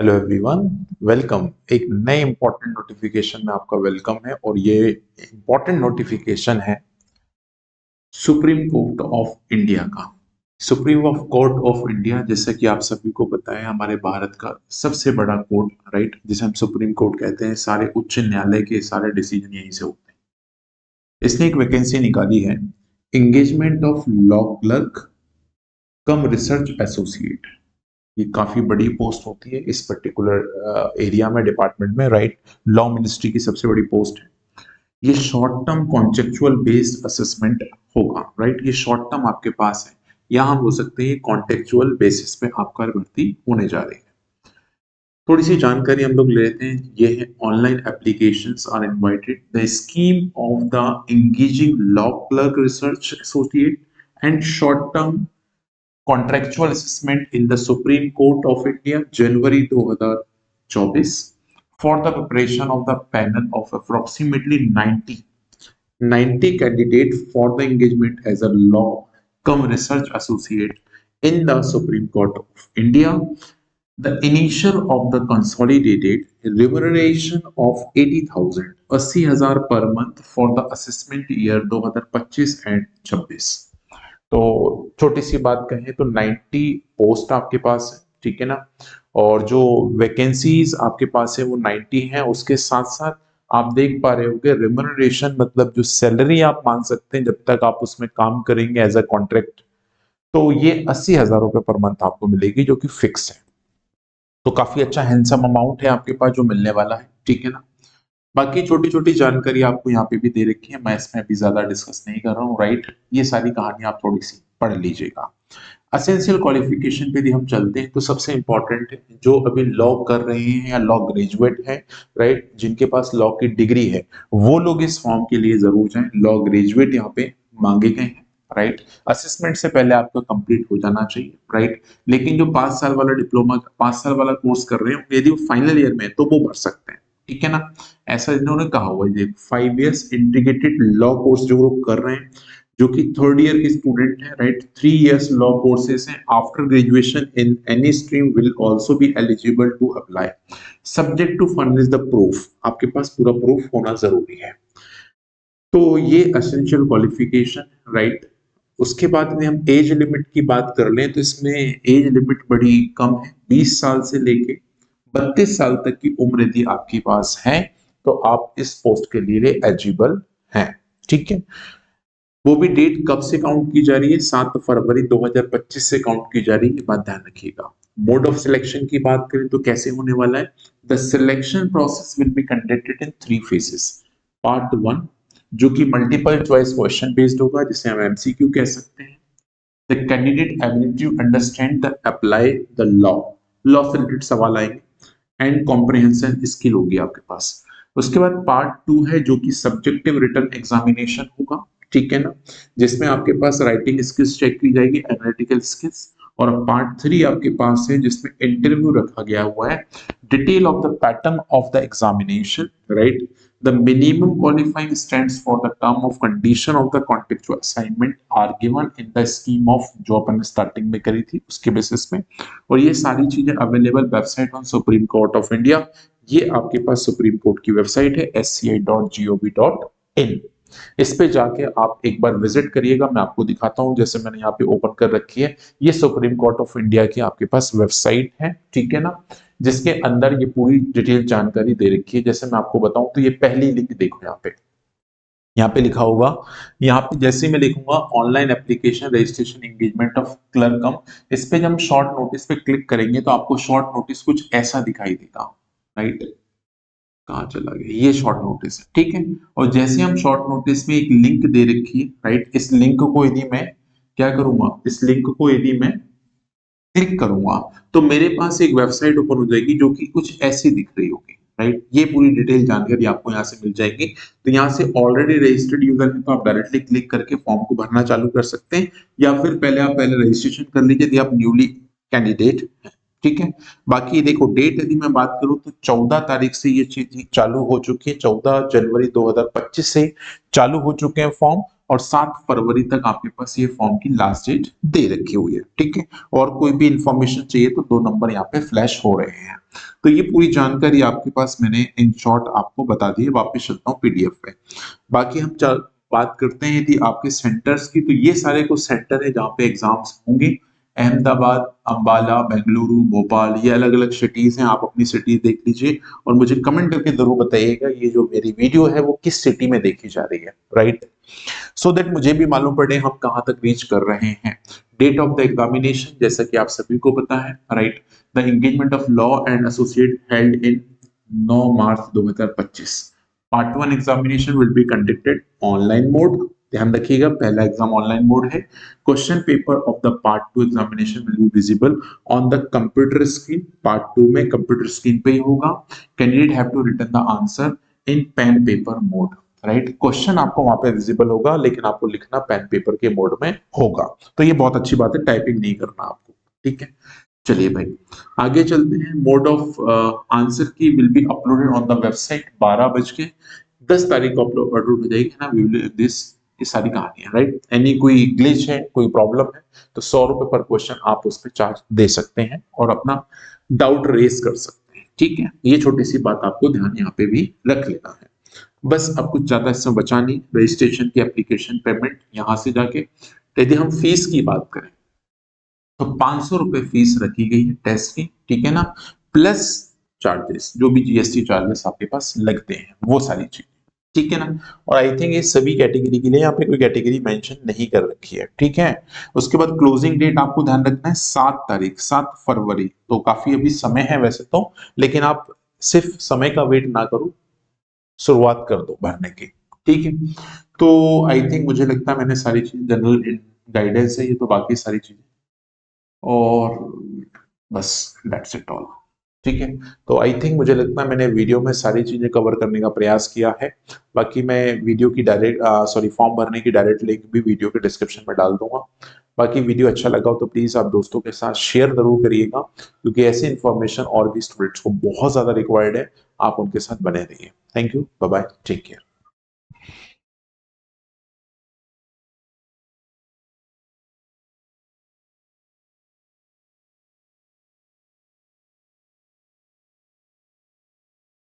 Hello everyone, welcome. एक नए important notification में आपका वेलकम है और ये इंपॉर्टेंट नोटिफिकेशन है सुप्रीम कोर्ट ऑफ इंडिया का। सुप्रीम कोर्ट ऑफ इंडिया, जैसा कि आप सभी को पता है, हमारे भारत का सबसे बड़ा कोर्ट, राइट, जिसे हम सुप्रीम कोर्ट कहते हैं। सारे उच्च न्यायालय के सारे डिसीजन यहीं से होते हैं। इसने एक वैकेंसी निकाली है, engagement of law clerk cum research associate. ये काफी बड़ी पोस्ट होती है इस पर्टिकुलर एरिया में, डिपार्टमेंट में, राइट। लॉ मिनिस्ट्री की सबसे बड़ी पोस्ट है। ये short term contractual based assessment होगा, राइट। ये शॉर्ट टर्म आपके पास है, या हम हो सकते हैं कॉन्टेक्चुअल बेसिस पे आपका भर्ती होने जा रही है। थोड़ी सी जानकारी हम लोग लेते हैं। ये है online applications are invited, the scheme of the engaging law clerk research associate and short term contractual assessment in the supreme court of India January 2024 for the preparation of the panel of approximately 90 candidate for the engagement as a law cum research associate in the Supreme Court of India. The initial of the consolidated remuneration of 80,000 80,000 per month for the assessment year 2025 and 26। तो छोटी सी बात कहें तो 90 post आपके पास है, ठीक है ना। और जो वैकेंसीज आपके पास है वो 90 हैं। उसके साथ साथ आप देख पा रहे होंगे रेम्युनरेशन, मतलब जो सैलरी आप मान सकते हैं जब तक आप उसमें काम करेंगे एज अ कॉन्ट्रैक्ट, तो ये 80,000 रुपए पर मंथ आपको मिलेगी, जो कि फिक्स है। तो काफी अच्छा हैंडसम अमाउंट है आपके पास जो मिलने वाला है, ठीक है ना। बाकी छोटी छोटी जानकारी आपको यहाँ पे भी दे रखी है, मैं इसमें अभी ज्यादा डिस्कस नहीं कर रहा हूँ, राइट। ये सारी कहानी आप थोड़ी सी पढ़ लीजिएगा। असेंशियल क्वालिफिकेशन पे यदि हम चलते हैं तो सबसे इंपॉर्टेंट है जो अभी लॉ कर रहे हैं या लॉ ग्रेजुएट है, राइट, जिनके पास लॉ की डिग्री है, वो लोग इस फॉर्म के लिए जरूर जाएं। लॉ ग्रेजुएट यहाँ पे मांगे गए हैं, राइट। असेसमेंट से पहले आपका कंप्लीट हो जाना चाहिए, राइट। लेकिन जो 5 साल वाला डिप्लोमा 5 साल वाला कोर्स कर रहे हैं, यदि वो फाइनल ईयर में है तो वो भर सकते हैं, ठीक है ना। ऐसा इन्होंने कहा हुआ है। 5 इयर्स इंटीग्रेटेड लॉ कोर्स जो लोग कर रहे हैं, जो कि थर्ड ईयर के स्टूडेंट हैं, राइट। 3 इयर्स लॉ कोर्सेज हैं। After graduation in any stream will also be eligible to apply, subject to furnish the proof. आपके पास पूरा प्रूफ होना जरूरी है। तो ये एसेंशियल क्वालिफिकेशन, राइट। उसके बाद में हम एज लिमिट की बात कर लें तो इसमें एज लिमिट बड़ी कम है। 20 साल से लेके 32 साल तक की उम्र यदि आपके पास है तो आप इस पोस्ट के लिए एलिजिबल हैं, ठीक है। वो भी डेट कब से काउंट की जा रही है? 7 फरवरी 2025 से काउंट की जा रही है, ये बात ध्यान रखिएगा। मोड ऑफ सिलेक्शन की बात करें तो कैसे होने वाला है? The selection process will be conducted in 3 phases. Part 1 जो कि मल्टीपल चॉइस क्वेश्चन बेस्ड होगा, जिसे हम एमसीक्यू कह सकते हैं। The candidate ability to understand the apply the law, law से रिलेटेड सवाल आएंगे एंड कॉम्प्रिहेंशन स्किल होगी आपके पास। उसके बाद पार्ट 2 है जो कि सब्जेक्टिव रिटन एग्जामिनेशन होगा, ठीक है ना, जिसमें आपके पास राइटिंग स्किल्स चेक की जाएगी, एनालिटिकल स्किल्स। और पार्ट 3 आपके पास है जिसमें इंटरव्यू रखा गया हुआ है, detail of the pattern of the examination, right. The minimum qualifying stands for the term of condition of the contextual assignment are given in the scheme of, जो अपन स्टार्टिंग में करी थी उसके बेसिस में। और ये सारी चीजें available website on supreme court of India. ये आपके पास सुप्रीम कोर्ट की वेबसाइट है sci.gov.in। इस पे जाके आप एक बार विजिट करिएगा। मैं आपको दिखाता हूं, जैसे मैंने यहाँ पे ओपन कर रखी है, ये सुप्रीम कोर्ट ऑफ इंडिया की आपके पास वेबसाइट है, ठीक है ना, जिसके अंदर ये पूरी डिटेल जानकारी दे रखी है। जैसे मैं आपको बताऊं तो ये पहली लिंक देखो, यहाँ पे लिखा होगा, यहाँ पे जैसे मैं लिखूंगा online application registration engagement of क्लर्कम, इस पे जब हम शॉर्ट नोटिस पे क्लिक करेंगे तो आपको शॉर्ट नोटिस कुछ ऐसा दिखाई देगा, राइट। कहाँ चला गया? ये शॉर्ट नोटिस है, ठीक है। और जैसे हम शॉर्ट नोटिस में एक लिंक दे रखी है, राइट, इस लिंक को यदि मैं क्या करूंगा, इस लिंक को यदि मैं क्लिक करूंगा तो मेरे पास एक वेबसाइट ओपन हो जाएगी जो कि कुछ ऐसी दिख रही होगी, राइट। ये पूरी डिटेल जानकारी आपको यहाँ से मिल जाएगी। तो यहाँ से ऑलरेडी रजिस्टर्ड यूजर है तो आप डायरेक्टली क्लिक करके फॉर्म को भरना चालू कर सकते हैं, या फिर पहले आप रजिस्ट्रेशन कर लीजिए यदि आप न्यूली कैंडिडेट हैं, ठीक है। बाकी देखो डेट यदि मैं बात करूं तो 14 तारीख से ये चीज चालू हो चुकी है, 14 जनवरी 2025 से चालू हो चुके हैं फॉर्म। और 7 फरवरी तक आपके पास ये फॉर्म की लास्ट डेट दे रखी हुई है, ठीक है। और कोई भी इंफॉर्मेशन चाहिए तो 2 नंबर यहाँ पे फ्लैश हो रहे हैं। तो ये पूरी जानकारी आपके पास मैंने इन शॉर्ट आपको बता दी है, वापस चलता हूँ पीडीएफ पे। बाकी हम बात करते हैं यदि आपके सेंटर्स की, तो ये सारे कुछ सेंटर है जहाँ पे एग्जाम्स होंगे। अहमदाबाद, अंबाला, बेंगलुरु, भोपाल, ये अलग अलग सिटीज हैं। आप अपनी सिटी देख लीजिए और मुझे कमेंट करके जरूर बताइएगा ये जो मेरी वीडियो है वो किस सिटी में देखी जा रही है, राइट। सो दैट मुझे भी मालूम पड़े हम कहाँ तक रीच कर रहे हैं। डेट ऑफ द एग्जामिनेशन जैसा कि आप सभी को पता है, right. The engagement of law and associate held in 9 March 2025। Part 1 examination will be conducted online mode, ध्यान रखिएगा पहला एग्जाम ऑनलाइन मोड है। Question paper of the part 2 examination will be visible on the computer screen. Part 2 में computer screen पे ही होगा। Candidate have to written the answer in pen paper mode, right. Question आपको वहां पे visible होगा लेकिन आपको लिखना पेन पेपर के मोड में होगा। तो ये बहुत अच्छी बात है, टाइपिंग नहीं करना आपको, ठीक है। चलिए भाई आगे चलते हैं। मोड ऑफ आंसर की will be uploaded on the website 12:10 तारीख को अपलोड हो जाएगी ना। वी विल दिस, ये सारी कहानी है, राइट। एनी कोई ग्लिच है, कोई प्रॉब्लम है तो 100 रुपए पर क्वेश्चन आप उस पर चार्ज दे सकते हैं और अपना डाउट रेस कर सकते हैं, ठीक है। ये छोटी सी बात आपको ध्यान यहाँ पे भी रख लेना है। बस अब कुछ ज्यादा इसमें बचा नहीं। रजिस्ट्रेशन की एप्लीकेशन पेमेंट यहाँ से जाके, यदि हम फीस की बात करें तो 500 रुपए फीस रखी गई है टेस्ट की, ठीक है ना। प्लस चार्जेस, जो भी जीएसटी चार्जेस आपके पास लगते हैं वो सारी चीजें, ठीक है ना। और आई थिंक ये सभी कैटेगरी के लिए यहाँ पे कोई कैटेगरी मेंशन नहीं कर रखी है, ठीक है। उसके बाद क्लोजिंग डेट आपको ध्यान रखना है 7 तारीख, 7 फरवरी। तो काफी अभी समय है वैसे तो, लेकिन आप सिर्फ समय का वेट ना करो, शुरुआत कर दो भरने की, ठीक है। तो आई थिंक मुझे लगता है मैंने सारी चीज जनरल गाइडेंस है ये, तो बाकी सारी चीजें और बस दैट्स इट ऑल, ठीक है। तो आई थिंक मुझे लगता है मैंने वीडियो में सारी चीजें कवर करने का प्रयास किया है। बाकी मैं वीडियो की डायरेक्ट फॉर्म भरने की डायरेक्ट लिंक भी वीडियो के डिस्क्रिप्शन में डाल दूंगा। बाकी वीडियो अच्छा लगा हो तो प्लीज आप दोस्तों के साथ शेयर जरूर करिएगा, क्योंकि ऐसी इंफॉर्मेशन और भी स्टूडेंट्स को बहुत ज्यादा रिक्वायर्ड है। आप उनके साथ बने रहिए। Thank you, bye bye, take care.